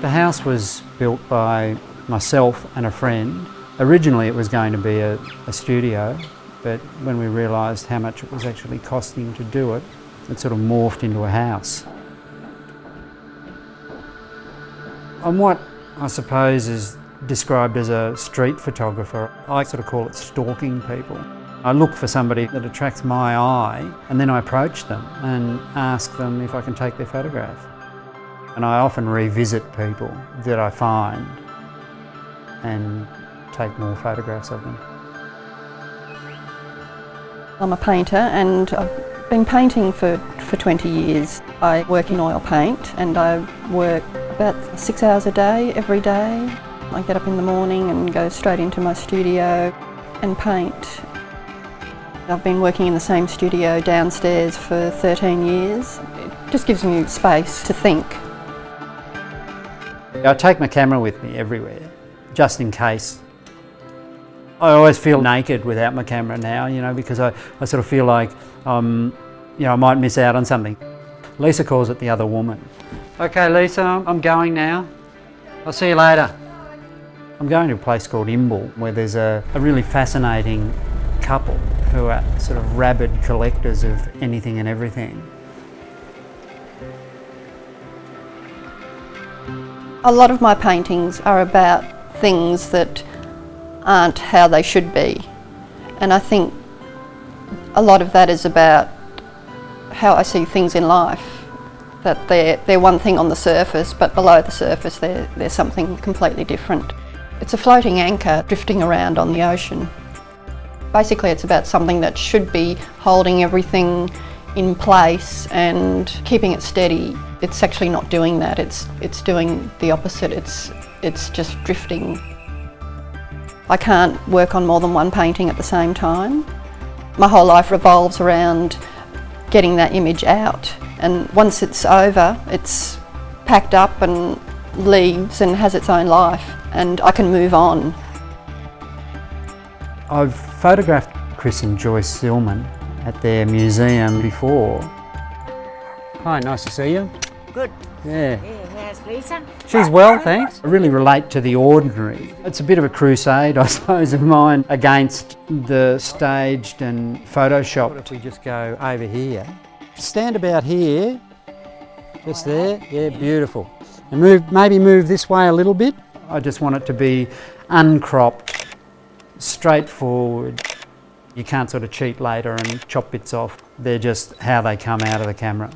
The house was built by myself and a friend. Originally it was going to be a studio, but when we realised how much it was actually costing to do it, it sort of morphed into a house. I'm what I suppose is described as a street photographer. I sort of call it stalking people. I look for somebody that attracts my eye and then I approach them and ask them if I can take their photograph. And I often revisit people that I find and take more photographs of them. I'm a painter and I've been painting for 20 years. I work in oil paint and I work about 6 hours a day, every day. I get up in the morning and go straight into my studio and paint. I've been working in the same studio downstairs for 13 years. It just gives me space to think. I take my camera with me everywhere, just in case. I always feel naked without my camera now, you know, because I sort of feel like I might miss out on something. Lisa calls it the other woman. Okay, Lisa, I'm going now. I'll see you later. I'm going to a place called Imbil, where there's a really fascinating couple who are sort of rabid collectors of anything and everything. A lot of my paintings are about things that aren't how they should be, and I think a lot of that is about how I see things in life, that they're one thing on the surface, but below the surface there's something completely different. It's a floating anchor drifting around on the ocean. Basically it's about something that should be holding everything in place and keeping it steady. It's actually not doing that, it's doing the opposite, it's just drifting. I can't work on more than one painting at the same time. My whole life revolves around getting that image out, and once it's over, it's packed up and leaves and has its own life, and I can move on. I've photographed Chris and Joyce Zillman at their museum before. Hi, nice to see you. Good. Yeah. How's Lisa? She's well, thanks. I really relate to the ordinary. It's a bit of a crusade, I suppose, of mine against the staged and photoshopped. If we just go over here, stand about here, just there, yeah, beautiful. And maybe move this way a little bit. I just want it to be uncropped, straightforward. You can't sort of cheat later and chop bits off. They're just how they come out of the camera.